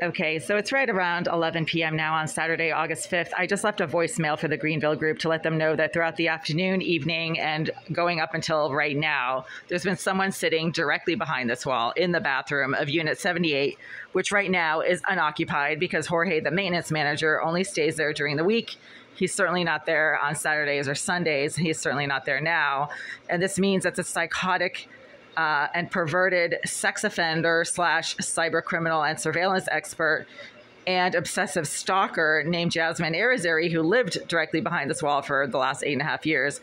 Okay, so it's right around 11 p.m. now on Saturday, August 5th. I just left a voicemail for the Greenville group to let them know that throughout the afternoon, evening, and going up until right now, there's been someone sitting directly behind this wall in the bathroom of Unit 78, which right now is unoccupied because Jorge, the maintenance manager, only stays there during the week. He's certainly not there on Saturdays or Sundays. He's certainly not there now. And this means that the psychotic and perverted sex offender / cyber criminal and surveillance expert and obsessive stalker named Jasmine Irizarry, who lived directly behind this wall for the last 8.5 years,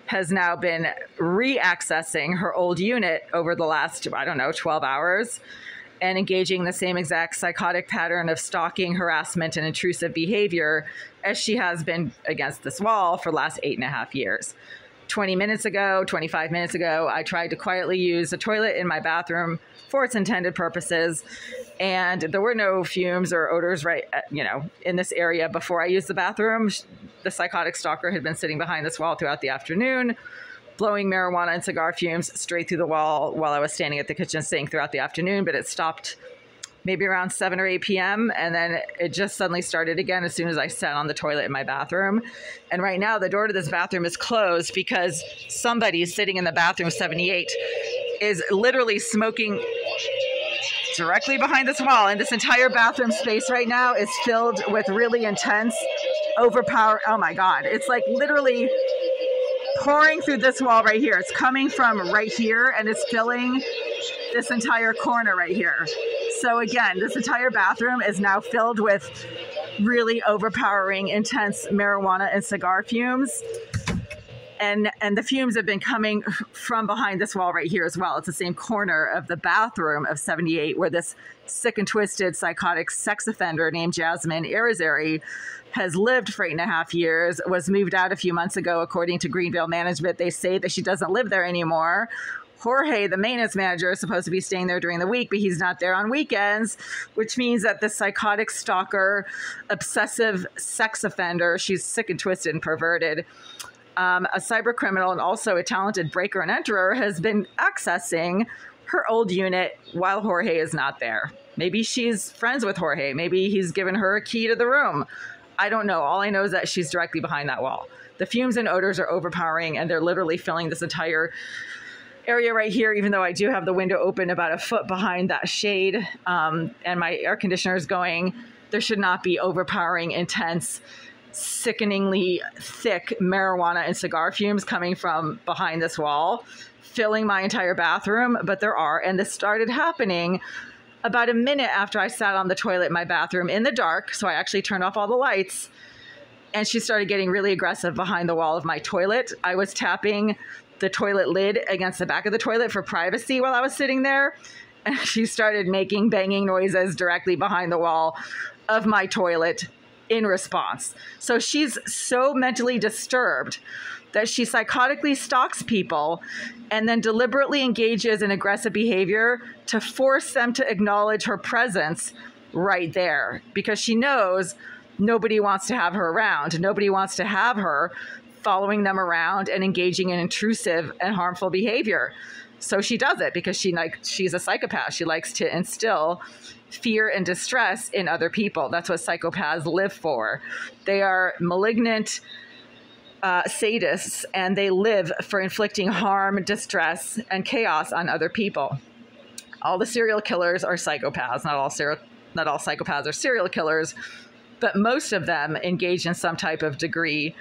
has now been re-accessing her old unit over the last, 12 hours and engaging the same exact psychotic pattern of stalking, harassment, and intrusive behavior as she has been against this wall for the last 8.5 years. 25 minutes ago, I tried to quietly use the toilet in my bathroom for its intended purposes, and there were no fumes or odors in this area before I used the bathroom. The psychotic stalker had been sitting behind this wall throughout the afternoon, blowing marijuana and cigar fumes straight through the wall while I was standing at the kitchen sink throughout the afternoon, but it stopped maybe around 7 or 8 p.m. And then it just suddenly started again as soon as I sat on the toilet in my bathroom. And right now the door to this bathroom is closed because somebody sitting in the bathroom 78 is literally smoking directly behind this wall. And this entire bathroom space right now is filled with really intense, overpowered, oh my God, it's like literally pouring through this wall right here. It's coming from right here and it's filling this entire corner right here. So again, this entire bathroom is now filled with really overpowering, intense marijuana and cigar fumes. And the fumes have been coming from behind this wall right here as well. It's the same corner of the bathroom of 78 where this sick and twisted psychotic sex offender named Jasmine Irizarry has lived for 8.5 years, was moved out a few months ago, according to Greenville management. They say that she doesn't live there anymore. Jorge, the maintenance manager, is supposed to be staying there during the week, but he's not there on weekends, which means that the psychotic stalker, obsessive sex offender, she's sick and twisted and perverted, a cyber criminal and also a talented breaker and enterer, has been accessing her old unit while Jorge is not there. Maybe she's friends with Jorge. Maybe he's given her a key to the room. I don't know. All I know is that she's directly behind that wall. The fumes and odors are overpowering, and they're literally filling this entire area right here, even though I do have the window open about a foot behind that shade, and my air conditioner is going. There should not be overpowering, intense, sickeningly thick marijuana and cigar fumes coming from behind this wall, filling my entire bathroom, but there are. And this started happening about a minute after I sat on the toilet in my bathroom in the dark. So I actually turned off all the lights, and she started getting really aggressive behind the wall of my toilet. I was tapping the toilet lid against the back of the toilet for privacy while I was sitting there. And she started making banging noises directly behind the wall of my toilet in response. So she's so mentally disturbed that she psychotically stalks people and then deliberately engages in aggressive behavior to force them to acknowledge her presence right there, because she knows nobody wants to have her around. Nobody wants to have her following them around and engaging in intrusive and harmful behavior. So she does it because she's a psychopath. She likes to instill fear and distress in other people. That's what psychopaths live for. They are malignant sadists, and they live for inflicting harm, distress, and chaos on other people. All the serial killers are psychopaths. Not all psychopaths are serial killers, but most of them engage in some type of degree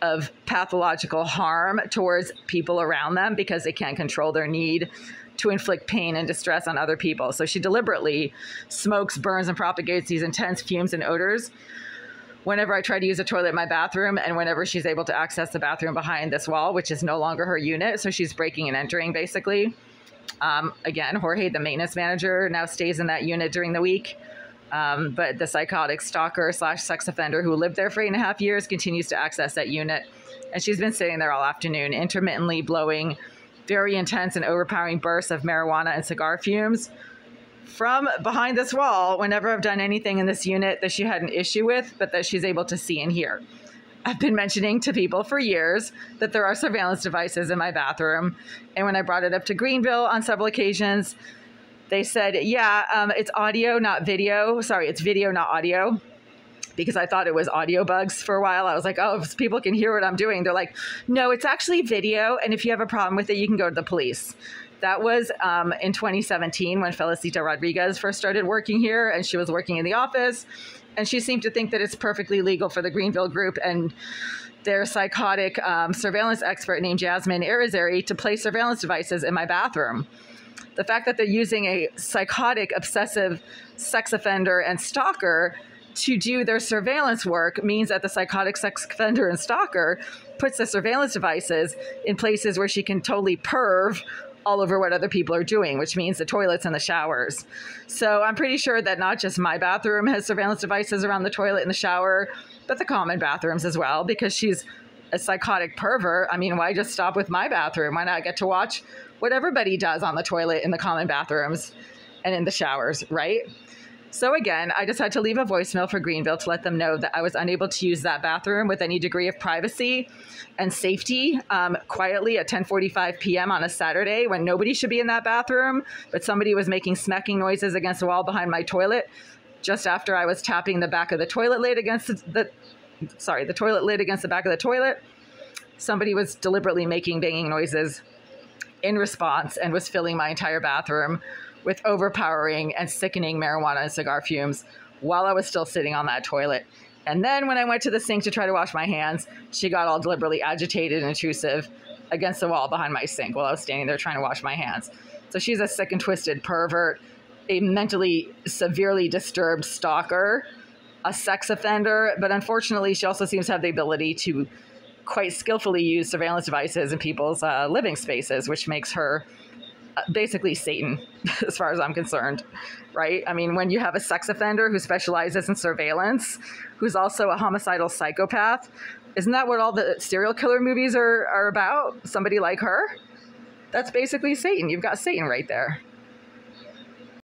of pathological harm towards people around them because they can't control their need to inflict pain and distress on other people. So she deliberately smokes, burns, and propagates these intense fumes and odors whenever I try to use a toilet in my bathroom, and whenever she's able to access the bathroom behind this wall, which is no longer her unit. So she's breaking and entering, basically. Again, Jorge, the maintenance manager, now stays in that unit during the week. But the psychotic stalker / sex offender who lived there for 8.5 years continues to access that unit. And she's been sitting there all afternoon, intermittently blowing very intense and overpowering bursts of marijuana and cigar fumes from behind this wall whenever I've done anything in this unit that she had an issue with, but that she's able to see and hear. I've been mentioning to people for years that there are surveillance devices in my bathroom. And when I brought it up to Greenville on several occasions, They said, yeah, it's audio, not video. Sorry, it's video, not audio. Because I thought it was audio bugs for a while. I was like, oh, if people can hear what I'm doing. They're like, no, it's actually video. And if you have a problem with it, you can go to the police. That was in 2017 when Felicita Rodriguez first started working here, and she was working in the office. And she seemed to think that it's perfectly legal for the Greenville group and their psychotic surveillance expert named Jasmine Irizarry to place surveillance devices in my bathroom. The fact that they're using a psychotic, obsessive sex offender and stalker to do their surveillance work means that the psychotic sex offender and stalker puts the surveillance devices in places where she can totally perv all over what other people are doing, which means the toilets and the showers. So I'm pretty sure that not just my bathroom has surveillance devices around the toilet and the shower, but the common bathrooms as well, because she's a psychotic pervert. I mean, why just stop with my bathroom? Why not get to watch what everybody does on the toilet in the common bathrooms and in the showers, right? So again, I just had to leave a voicemail for Greenville to let them know that I was unable to use that bathroom with any degree of privacy and safety quietly at 10:45 p.m. on a Saturday when nobody should be in that bathroom, but somebody was making smacking noises against the wall behind my toilet just after I was tapping the back of the toilet lid against the toilet lid against the back of the toilet. Somebody was deliberately making banging noises in response and was filling my entire bathroom with overpowering and sickening marijuana and cigar fumes while I was still sitting on that toilet. And then when I went to the sink to try to wash my hands, she got all deliberately agitated and intrusive against the wall behind my sink while I was standing there trying to wash my hands. So she's a sick and twisted pervert, a mentally severely disturbed stalker, a sex offender, but unfortunately she also seems to have the ability to quite skillfully use surveillance devices in people's living spaces, which makes her basically Satan, as far as I'm concerned, right? I mean, when you have a sex offender who specializes in surveillance, who's also a homicidal psychopath, isn't that what all the serial killer movies are about? Somebody like her? That's basically Satan. You've got Satan right there.